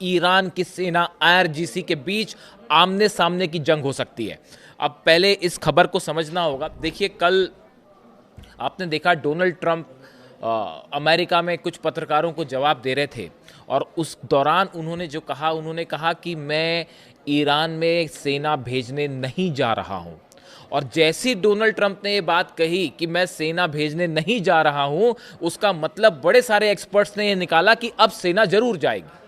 Iran की सेना IRGC के बीच आमने सामने की जंग हो सकती है। अब पहले इस खबर को समझना होगा। देखिए, कल आपने देखा डोनाल्ड ट्रंप अमेरिका में कुछ पत्रकारों को जवाब दे रहे थे और उस दौरान उन्होंने कहा कि मैं ईरान में सेना भेजने नहीं जा रहा हूं। और जैसे ही डोनाल्ड ट्रंप ने ये बात कही कि मैं सेना भेजने नहीं जा रहा हूं, उसका मतलब बड़े सारे एक्सपर्ट्स ने ये निकाला कि अब सेना जरूर जाएगी।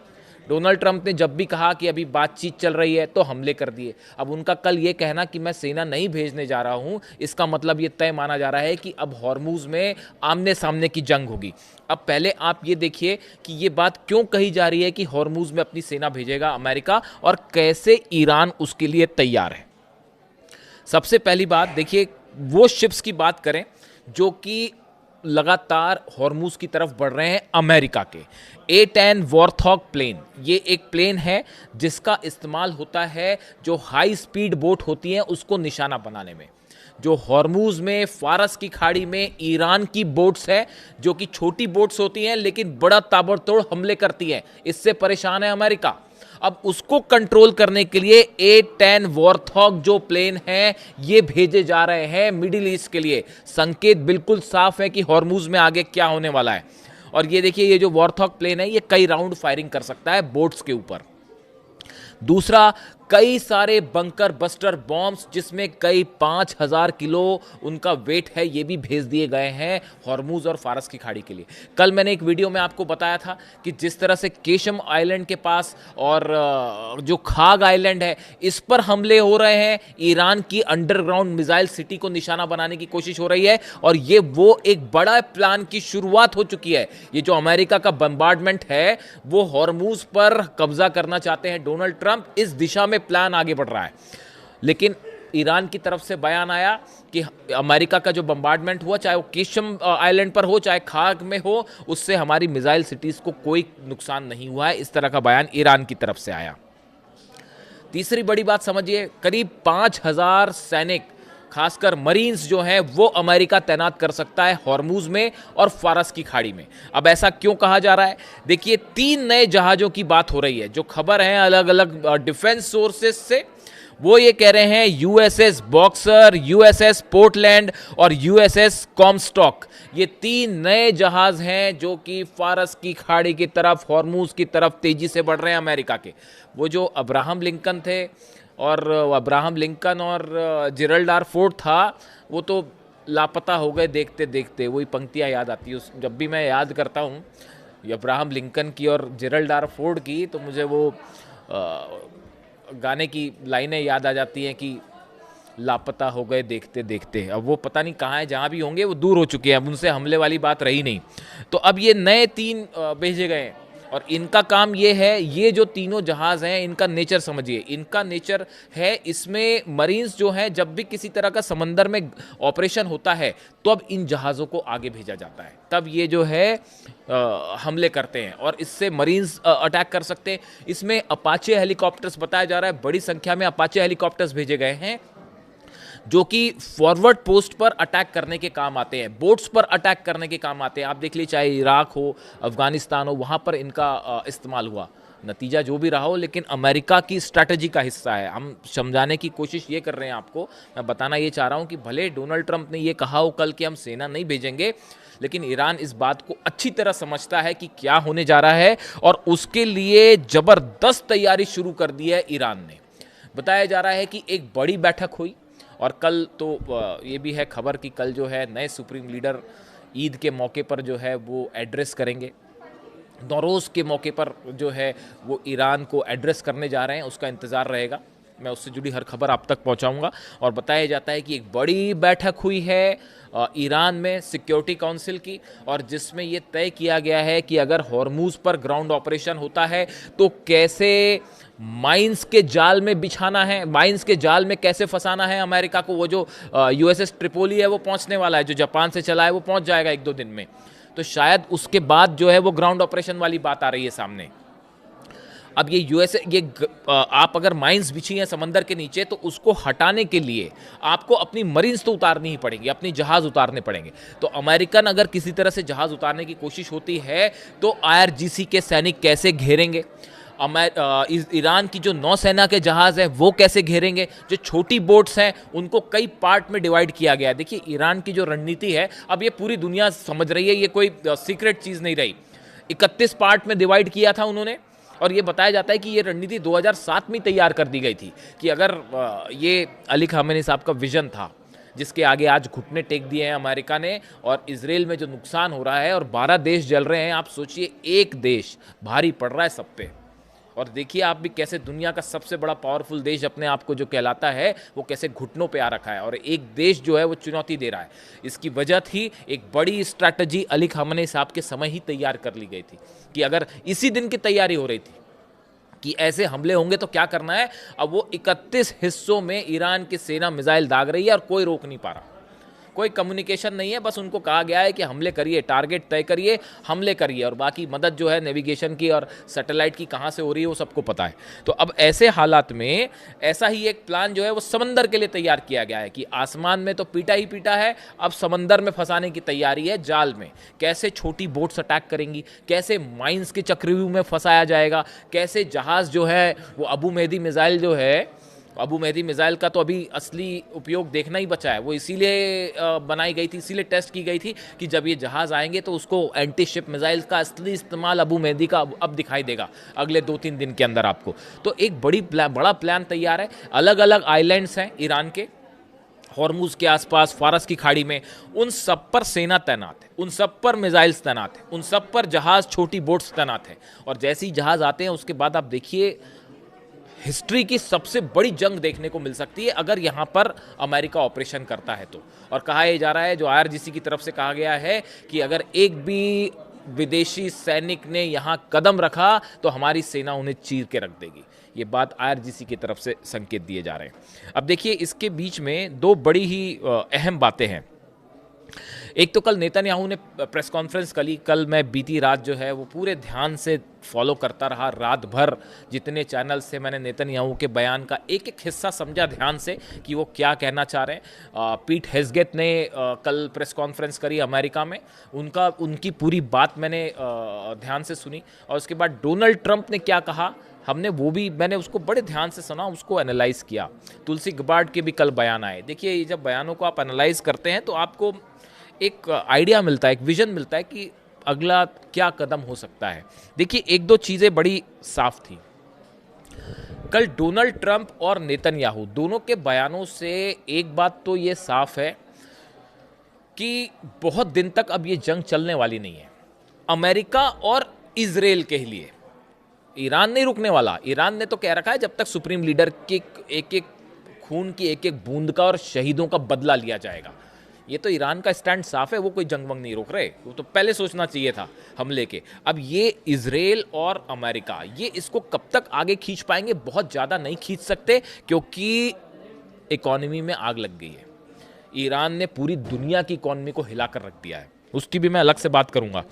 डोनाल्ड ट्रंप ने जब भी कहा कि अभी बातचीत चल रही है तो हमले कर दिए। अब उनका कल ये कहना कि मैं सेना नहीं भेजने जा रहा हूं, इसका मतलब ये तय माना जा रहा है कि अब हॉर्मुज में आमने सामने की जंग होगी। अब पहले आप ये देखिए कि ये बात क्यों कही जा रही है कि हॉर्मुज में अपनी सेना भेजेगा अमेरिका, और कैसे ईरान उसके लिए तैयार है। सबसे पहली बात देखिए, वो शिप्स की बात करें जो कि लगातार हॉर्मुज की तरफ बढ़ रहे हैं अमेरिका के। A-10 वॉर्थॉग प्लेन, ये एक प्लेन है जिसका इस्तेमाल होता है जो हाई स्पीड बोट होती हैं उसको निशाना बनाने में। जो हॉर्मुज में फारस की खाड़ी में ईरान की बोट्स हैं जो कि छोटी बोट्स होती हैं लेकिन बड़ा ताबड़तोड़ हमले करती हैं, इससे परेशान है अमेरिका। अब उसको कंट्रोल करने के लिए A-10 वॉर्थॉग जो प्लेन हैं ये भेजे जा रहे हैं मिडिल ईस्ट के लिए। संकेत बिल्कुल साफ है कि हॉर्मुज में आगे क्या होने वाला है। और ये देखिए, ये जो वॉर्थॉग प्लेन है ये कई राउंड फायरिंग कर सकता है बोट्स के ऊपर। दूसरा, कई सारे बंकर बस्टर बॉम्ब्स जिसमें कई 5000 किलो उनका वेट है, ये भी भेज दिए गए हैं हॉर्मुज और फारस की खाड़ी के लिए। कल मैंने एक वीडियो में आपको बताया था कि जिस तरह से केशम आइलैंड के पास और जो खाग आइलैंड है इस पर हमले हो रहे हैं, ईरान की अंडरग्राउंड मिसाइल सिटी को निशाना बनाने की कोशिश हो रही है, और ये वो एक बड़ा प्लान की शुरुआत हो चुकी है। ये जो अमेरिका का बम्बार्डमेंट है वो हॉर्मुज पर कब्जा करना चाहते हैं डोनाल्ड ट्रंप, इस दिशा में प्लान आगे बढ़ रहा है। लेकिन ईरान की तरफ से बयान आया कि अमेरिका का जो बम्बार्डमेंट हुआ, चाहे वो केशम आइलैंड पर हो चाहे खाग में हो, उससे हमारी मिसाइल सिटीज को कोई नुकसान नहीं हुआ है। इस तरह का बयान ईरान की तरफ से आया। तीसरी बड़ी बात समझिए, करीब 5000 सैनिक खासकर मरीन्स जो हैं वो अमेरिका तैनात कर सकता है हॉर्मुज में और फारस की खाड़ी में। अब ऐसा क्यों कहा जा रहा है? देखिए, 3 नए जहाजों की बात हो रही है। जो खबर है अलग अलग डिफेंस सोर्सेस से, वो ये कह रहे हैं यूएसएस बॉक्सर, यूएसएस पोर्टलैंड और यूएसएस कॉमस्टॉक, ये 3 नए जहाज हैं जो कि फारस की खाड़ी की तरफ, हॉर्मुज की तरफ तेजी से बढ़ रहे हैं अमेरिका के। वो जो अब्राहम लिंकन थे और अब्राहम लिंकन और जेरल्ड आर फोर्ड था, वो तो लापता हो गए देखते देखते। वही पंक्तियाँ याद आती है जब भी मैं याद करता हूँ अब्राहम लिंकन की और जेरल्ड आर फोर्ड की, तो मुझे वो गाने की लाइनें याद आ जाती हैं कि लापता हो गए देखते देखते। अब वो पता नहीं कहाँ है, जहाँ भी होंगे वो दूर हो चुके हैं, अब उनसे हमले वाली बात रही नहीं। तो अब ये नए 3 भेजे गए हैं और इनका काम ये है, ये जो तीनों जहाज हैं इनका नेचर समझिए। इनका नेचर है, इसमें मरीन्स जो हैं जब भी किसी तरह का समंदर में ऑपरेशन होता है तो अब इन जहाज़ों को आगे भेजा जाता है, तब ये जो है हमले करते हैं और इससे मरीन्स अटैक कर सकते हैं। इसमें अपाचे हेलीकॉप्टर्स बताया जा रहा है, बड़ी संख्या में अपाचे हेलीकॉप्टर्स भेजे गए हैं जो कि फॉरवर्ड पोस्ट पर अटैक करने के काम आते हैं, बोट्स पर अटैक करने के काम आते हैं। आप देख लीजिए, चाहे इराक हो, अफगानिस्तान हो, वहाँ पर इनका इस्तेमाल हुआ। नतीजा जो भी रहा हो, लेकिन अमेरिका की स्ट्रैटेजी का हिस्सा है। हम समझाने की कोशिश ये कर रहे हैं आपको, मैं बताना ये चाह रहा हूँ कि भले डोनाल्ड ट्रंप ने ये कहा हो कल कि हम सेना नहीं भेजेंगे, लेकिन ईरान इस बात को अच्छी तरह समझता है कि क्या होने जा रहा है और उसके लिए ज़बरदस्त तैयारी शुरू कर दी है ईरान ने। बताया जा रहा है कि एक बड़ी बैठक हुई और कल तो ये भी है खबर कि कल जो है नए सुप्रीम लीडर ईद के मौके पर जो है वो एड्रेस करेंगे। नौरोज़ के मौके पर जो है वो ईरान को एड्रेस करने जा रहे हैं, उसका इंतज़ार रहेगा। मैं उससे जुड़ी हर खबर आप तक पहुंचाऊंगा। और बताया जाता है कि एक बड़ी बैठक हुई है ईरान में सिक्योरिटी काउंसिल की, और जिसमें ये तय किया गया है कि अगर हॉर्मुज पर ग्राउंड ऑपरेशन होता है तो कैसे माइंस के जाल में बिछाना है, माइंस के जाल में कैसे फंसाना है अमेरिका को। वो जो यूएसएस ट्रिपोली है वो पहुंचने वाला है, जो जापान से चला है वो पहुंच जाएगा 1-2 दिन में। तो शायद उसके बाद जो है वो ग्राउंड ऑपरेशन वाली बात आ रही है सामने। अब ये यूएसए आप अगर माइंस बिछी हैं समंदर के नीचे तो उसको हटाने के लिए आपको अपनी मरीन्स तो उतारनी ही पड़ेगी, अपनी जहाज़ उतारने पड़ेंगे। तो अमेरिकन अगर किसी तरह से जहाज़ उतारने की कोशिश होती है तो आईआरजीसी के सैनिक कैसे घेरेंगे। ईरान की जो नौसेना के जहाज़ हैं वो कैसे घेरेंगे, जो छोटी बोट्स हैं उनको कई पार्ट में डिवाइड किया गया है। देखिए ईरान की जो रणनीति है अब ये पूरी दुनिया समझ रही है, ये कोई सीक्रेट चीज़ नहीं रही। 31 पार्ट में डिवाइड किया था उन्होंने, और ये बताया जाता है कि ये रणनीति 2007 में तैयार कर दी गई थी कि अगर ये अली खामेनी साहब का विजन था जिसके आगे आज घुटने टेक दिए हैं अमेरिका ने, और इजराइल में जो नुकसान हो रहा है और 12 देश जल रहे हैं, आप सोचिए एक देश भारी पड़ रहा है सब पे। और देखिए आप भी कैसे दुनिया का सबसे बड़ा पावरफुल देश अपने आप को जो कहलाता है वो कैसे घुटनों पे आ रखा है, और एक देश जो है वो चुनौती दे रहा है। इसकी वजह थी एक बड़ी स्ट्रैटेजी अली खामेनी साहब के समय ही तैयार कर ली गई थी कि अगर इसी दिन की तैयारी हो रही थी कि ऐसे हमले होंगे तो क्या करना है। अब वो 31 हिस्सों में ईरान की सेना मिसाइल दाग रही है और कोई रोक नहीं पा रहा, कोई कम्युनिकेशन नहीं है, बस उनको कहा गया है कि हमले करिए, टारगेट तय करिए, हमले करिए, और बाकी मदद जो है नेविगेशन की और सैटेलाइट की कहाँ से हो रही है वो सबको पता है। तो अब ऐसे हालात में ऐसा ही एक प्लान जो है वो समंदर के लिए तैयार किया गया है कि आसमान में तो पीटा ही पीटा है, अब समंदर में फंसाने की तैयारी है जाल में। कैसे छोटी बोट्स अटैक करेंगी, कैसे माइंस के चक्रव्यूह में फंसाया जाएगा, कैसे जहाज़ जो है वो अबू मेहदी मिसाइल जो है, अबू मेहदी मिसाइल का तो अभी असली उपयोग देखना ही बचा है, वो इसीलिए बनाई गई थी, इसीलिए टेस्ट की गई थी कि जब ये जहाज़ आएंगे तो उसको एंटी शिप मिसाइल का असली इस्तेमाल अबू मेहदी का अब दिखाई देगा अगले 2-3 दिन के अंदर आपको। तो एक बड़ा प्लान तैयार है। अलग अलग आइलैंड्स हैं ईरान के, हॉर्मुज़ के आसपास, फारस की खाड़ी में, उन सब पर सेना तैनात है, उन सब पर मिसाइल्स तैनात है, उन सब पर जहाज़, छोटी बोट्स तैनात हैं। और जैसे ही जहाज़ आते हैं उसके बाद आप देखिए हिस्ट्री की सबसे बड़ी जंग देखने को मिल सकती है अगर यहाँ पर अमेरिका ऑपरेशन करता है तो। और कहा यह जा रहा है, जो IRGC की तरफ से कहा गया है कि अगर एक भी विदेशी सैनिक ने यहाँ कदम रखा तो हमारी सेना उन्हें चीर के रख देगी। ये बात IRGC की तरफ से संकेत दिए जा रहे हैं। अब देखिए इसके बीच में दो बड़ी ही अहम बातें हैं। एक तो कल नेतन्याहू ने प्रेस कॉन्फ्रेंस करी, कल मैं बीती रात जो है वो पूरे ध्यान से फॉलो करता रहा, रात भर जितने चैनल से मैंने नेतन्याहू के बयान का एक एक हिस्सा समझा ध्यान से कि वो क्या कहना चाह रहे हैं। पीट हेग्सेथ ने कल प्रेस कॉन्फ्रेंस करी अमेरिका में, उनकी पूरी बात मैंने ध्यान से सुनी। और उसके बाद डोनाल्ड ट्रंप ने क्या कहा मैंने उसको बड़े ध्यान से सुना, उसको एनालाइज किया। तुलसी गबार्ड के भी कल बयान आए। देखिए ये जब बयानों को आप एनालाइज करते हैं तो आपको एक आइडिया मिलता है, एक विजन मिलता है कि अगला क्या कदम हो सकता है। देखिए एक दो चीज़ें बड़ी साफ थी कल डोनाल्ड ट्रंप और नेतन्याहू दोनों के बयानों से। एक बात तो ये साफ है कि बहुत दिन तक अब ये जंग चलने वाली नहीं है अमेरिका और इजराइल के लिए। ईरान नहीं रुकने वाला। ईरान ने तो कह रखा है जब तक सुप्रीम लीडर के एक एक खून की एक एक बूंद का और शहीदों का बदला लिया जाएगा। ये तो ईरान का स्टैंड साफ है, वो कोई जंग वंग नहीं रोक रहे, वो तो पहले सोचना चाहिए था हमले के। अब ये इजराइल और अमेरिका ये इसको कब तक आगे खींच पाएंगे, बहुत ज़्यादा नहीं खींच सकते क्योंकि इकॉनमी में आग लग गई है। ईरान ने पूरी दुनिया की इकॉनमी को हिलाकर रख दिया है, उसकी भी मैं अलग से बात करूंगा।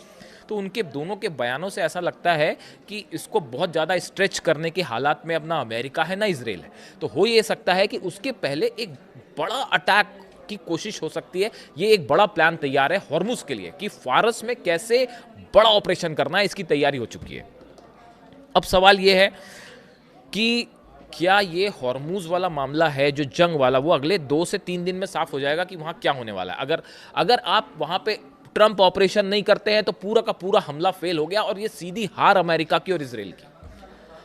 तो उनके दोनों के बयानों से ऐसा लगता है कि इसको बहुत ज़्यादा स्ट्रेच करने के हालात में अब ना अमेरिका है ना इजराइल है। तो हो ये सकता है कि उसके पहले एक बड़ा अटैक की कोशिश हो सकती है। ये एक बड़ा प्लान तैयार है हॉर्मुज़ के लिए कि फारस में कैसे बड़ा ऑपरेशन करना है, इसकी तैयारी हो चुकी है। अब सवाल ये है कि क्या ये हॉर्मुज़ वाला मामला है जो जंग वाला, वो अगले 2 से 3 दिन में साफ हो जाएगा कि वहाँ क्या होने वाला है। अगर आप वहाँ पे ट्रंप ऑपरेशन नहीं करते हैं तो पूरा का पूरा हमला फेल हो गया और ये सीधी हार अमेरिका की और इजराइल की।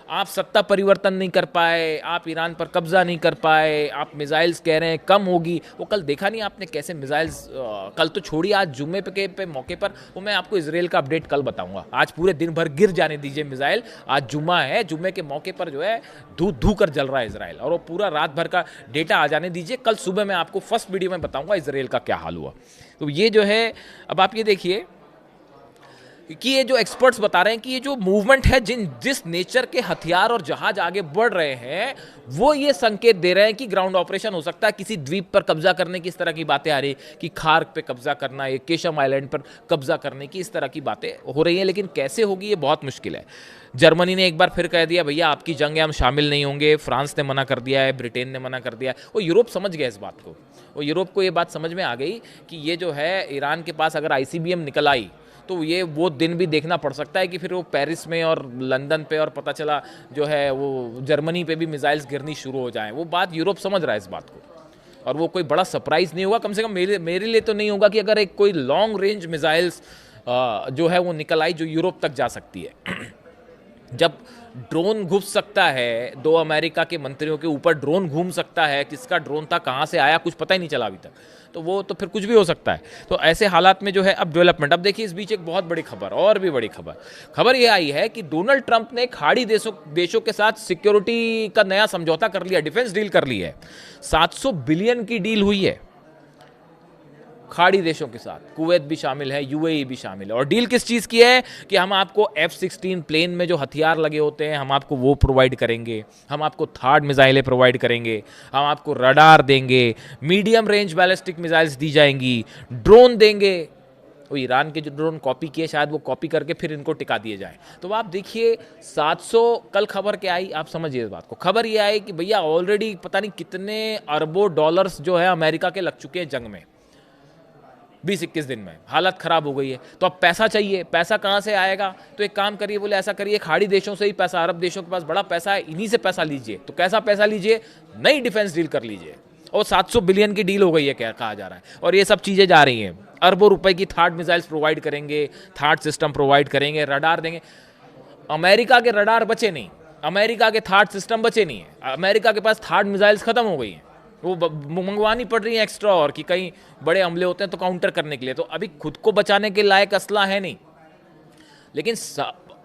आप सत्ता परिवर्तन नहीं कर पाए, आप ईरान पर कब्जा नहीं कर पाए, आप मिसाइल्स कह रहे हैं कम होगी। वो कल देखा नहीं आपने कैसे मिसाइल्स, कल तो छोड़िए, आज जुम्मे पे मौके पर, वो मैं आपको इजराइल का अपडेट कल बताऊंगा। आज पूरे दिन भर गिर जाने दीजिए मिसाइल, आज जुम्मा है, जुम्मे के मौके पर जो है धू कर जल रहा है इसराइल, और वो पूरा रात भर का डेटा आ जाने दीजिए। कल सुबह मैं आपको फर्स्ट वीडियो में बताऊंगा इसराइल का क्या हाल हुआ। तो ये जो है, अब आप ये देखिए कि ये जो एक्सपर्ट्स बता रहे हैं कि ये जो मूवमेंट है, जिस नेचर के हथियार और जहाज आगे बढ़ रहे हैं, वो ये संकेत दे रहे हैं कि ग्राउंड ऑपरेशन हो सकता है, किसी द्वीप पर कब्जा करने की इस तरह की बातें आ रही कि खार्क पे कब्जा करना, ये केशम आइलैंड पर कब्जा करने की इस तरह की बातें हो रही हैं। लेकिन कैसे होगी ये बहुत मुश्किल है। जर्मनी ने एक बार फिर कह दिया भैया आपकी जंग है, हम शामिल नहीं होंगे। फ्रांस ने मना कर दिया है, ब्रिटेन ने मना कर दिया है। वो यूरोप समझ गया इस बात को, वो यूरोप को ये बात समझ में आ गई कि ये जो है ईरान के पास अगर ICBM निकल आई तो ये वो दिन भी देखना पड़ सकता है कि फिर वो पेरिस में और लंदन पे और पता चला जो है वो जर्मनी पे भी मिसाइल्स गिरनी शुरू हो जाएं। वो बात यूरोप समझ रहा है इस बात को, और वो कोई बड़ा सरप्राइज़ नहीं होगा, कम से कम मेरे लिए तो नहीं होगा कि अगर एक कोई लॉन्ग रेंज मिसाइल्स जो है वो निकल आई जो यूरोप तक जा सकती है। जब ड्रोन घुस सकता है, 2 अमेरिका के मंत्रियों के ऊपर ड्रोन घूम सकता है, किसका ड्रोन था, कहाँ से आया, कुछ पता ही नहीं चला अभी तक, तो वो तो फिर कुछ भी हो सकता है। तो ऐसे हालात में जो है अब डेवलपमेंट, अब देखिए इस बीच एक बहुत बड़ी खबर, और भी बड़ी खबर ये आई है कि डोनाल्ड ट्रंप ने खाड़ी देशों के साथ सिक्योरिटी का नया समझौता कर लिया, डिफेंस डील कर ली है। 700 बिलियन की डील हुई है खाड़ी देशों के साथ, कुवैत भी शामिल है, यूएई भी शामिल है। और डील किस चीज़ की है कि हम आपको F-16 प्लेन में जो हथियार लगे होते हैं हम आपको वो प्रोवाइड करेंगे, हम आपको थार्ड मिसाइलें प्रोवाइड करेंगे, हम आपको रडार देंगे, मीडियम रेंज बैलिस्टिक मिसाइल्स दी जाएंगी, ड्रोन देंगे। वो ईरान के जो ड्रोन कॉपी किए शायद वो कॉपी करके फिर इनको टिका दिए जाए। तो आप देखिए 700, कल खबर क्या आई आप समझिए इस बात को। खबर ये आई कि भैया ऑलरेडी पता नहीं कितने अरबों डॉलर्स जो है अमेरिका के लग चुके हैं जंग में, 20-21 दिन में हालत खराब हो गई है। तो अब पैसा चाहिए, पैसा कहाँ से आएगा? तो एक काम करिए, बोले ऐसा करिए खाड़ी देशों से ही पैसा, अरब देशों के पास बड़ा पैसा है, इन्हीं से पैसा लीजिए। तो कैसा पैसा लीजिए? नई डिफेंस डील कर लीजिए। और 700 बिलियन की डील हो गई है क्या कहा जा रहा है, और ये सब चीज़ें जा रही हैं। अरबों रुपए की थार्ड मिसाइल्स प्रोवाइड करेंगे, थार्ड सिस्टम प्रोवाइड करेंगे, रडार देंगे। अमेरिका के रडार बचे नहीं, अमेरिका के थार्ड सिस्टम बचे नहीं है, अमेरिका के पास थार्ड मिसाइल्स खत्म हो गई हैं, वो मंगवानी पड़ रही है एक्स्ट्रा, और कि कहीं बड़े हमले होते हैं तो काउंटर करने के लिए। तो अभी खुद को बचाने के लायक असला है नहीं, लेकिन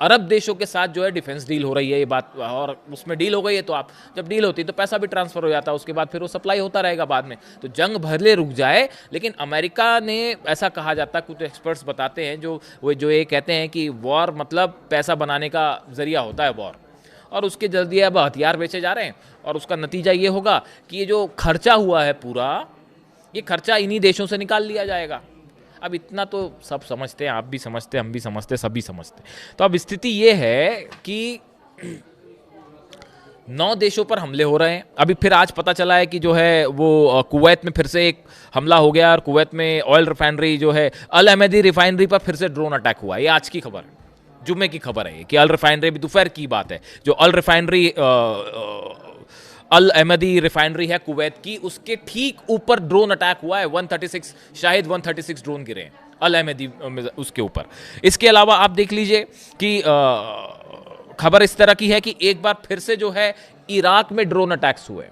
अरब देशों के साथ जो है डिफेंस डील हो रही है ये बात, और उसमें डील हो गई है तो आप जब डील होती है तो पैसा भी ट्रांसफर हो जाता है, उसके बाद फिर वो सप्लाई होता रहेगा बाद में, तो जंग भले रुक जाए। लेकिन अमेरिका ने, ऐसा कहा जाता है, कुछ एक्सपर्ट्स बताते हैं जो ये कहते हैं कि वॉर मतलब पैसा बनाने का जरिया होता है वॉर, और उसके जल्दी अब हथियार बेचे जा रहे हैं, और उसका नतीजा ये होगा कि ये जो खर्चा हुआ है पूरा, ये खर्चा इन्हीं देशों से निकाल लिया जाएगा। अब इतना तो सब समझते हैं, आप भी समझते, हम भी समझते, सभी समझते। तो अब स्थिति ये है कि 9 देशों पर हमले हो रहे हैं। अभी फिर आज पता चला है कि जो है वो कुवैत में फिर से एक हमला हो गया, और कुवैत में ऑयल रिफाइनरी जो है अल अहमदी रिफाइनरी पर फिर से ड्रोन अटैक हुआ। ये आज की खबर है, जुम्मे की खबर है कि अल रिफाइनरी, भी दोपहर की बात है, जो अल रिफाइनरी अल अहमदी रिफाइनरी है कुवैत की, उसके ठीक ऊपर ड्रोन अटैक हुआ है। 136 शायद 136 ड्रोन गिरे हैं अल अहमदी उसके ऊपर। इसके अलावा आप देख लीजिए कि खबर इस तरह की है कि एक बार फिर से जो है इराक में ड्रोन अटैक्स हुए,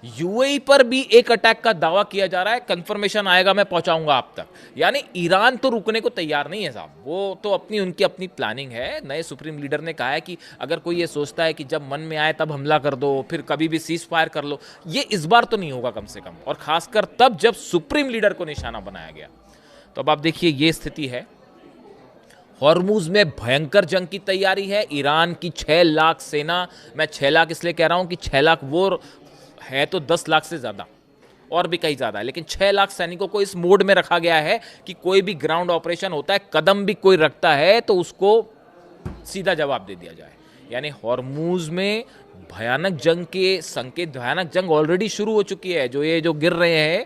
यूएई पर भी एक अटैक का दावा किया जा रहा है। कंफर्मेशन आएगा मैं पहुंचाऊंगा आप तक। यानी ईरान तो रुकने को तैयार नहीं है साहब, वो तो उनकी अपनी प्लानिंग है। नए सुप्रीम लीडर ने कहा है कि अगर कोई ये सोचता है कि जब मन में आए तब हमला कर दो, फिर कभी भी सीज फायर कर लो, ये इस बार तो नहीं होगा कम से कम, और खासकर तब जब सुप्रीम लीडर को निशाना बनाया गया। तो अब आप देखिए ये स्थिति है। हॉर्मुज में भयंकर जंग की तैयारी है। ईरान की 6 लाख सेना, मैं 6 लाख इसलिए कह रहा हूं कि 6 लाख वो है तो 10 लाख से ज़्यादा, और भी कहीं ज़्यादा है, लेकिन 6 लाख सैनिकों को इस मोड में रखा गया है कि कोई भी ग्राउंड ऑपरेशन होता है, कदम भी कोई रखता है तो उसको सीधा जवाब दे दिया जाए। यानी हॉर्मुज में भयानक जंग के संकेत, भयानक जंग ऑलरेडी शुरू हो चुकी है। जो गिर रहे हैं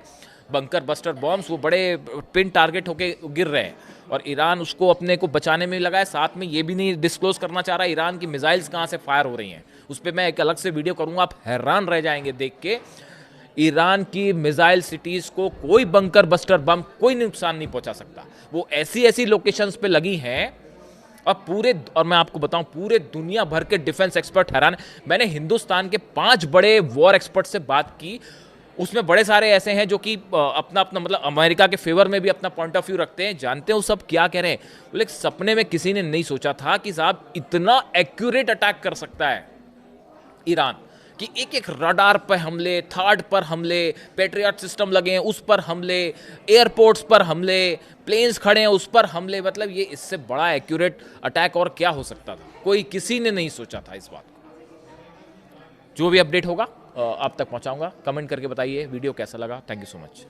बंकर बस्टर बॉम्ब्स, वो बड़े पिन टारगेट होके गिर रहे हैं, और ईरान उसको अपने को बचाने में लगा है। साथ में ये भी नहीं डिस्क्लोज करना चाह रहा ईरान की मिसाइल्स कहाँ से फायर हो रही हैं। उस पर मैं एक अलग से वीडियो करूंगा, आप हैरान रह जाएंगे देख के। ईरान की मिसाइल सिटीज़ को कोई बंकर बस्टर बम कोई नुकसान नहीं पहुंचा सकता। वो ऐसी लोकेशंस पे लगी हैं, और मैं आपको बताऊं पूरे दुनिया भर के डिफेंस एक्सपर्ट हैरान। मैंने हिंदुस्तान के 5 बड़े वॉर एक्सपर्ट से बात की, उसमें बड़े सारे ऐसे हैं जो कि अपना मतलब अमेरिका के फेवर में भी अपना पॉइंट ऑफ व्यू रखते हैं। जानते हो सब क्या कह रहे हैं? बोले सपने में किसी ने नहीं सोचा था कि साहब इतना एक्यूरेट अटैक कर सकता है ईरान, कि एक रडार पर हमले, थार्ड पर हमले, पैट्रियट सिस्टम लगे हैं उस पर हमले, एयरपोर्ट्स पर हमले, प्लेन्स खड़े हैं उस पर हमले। मतलब ये इससे बड़ा एक्यूरेट अटैक और क्या हो सकता था? कोई किसी ने नहीं सोचा था इस बात को। जो भी अपडेट होगा आप तक पहुंचाऊंगा। कमेंट करके बताइए वीडियो कैसा लगा। Thank you so much.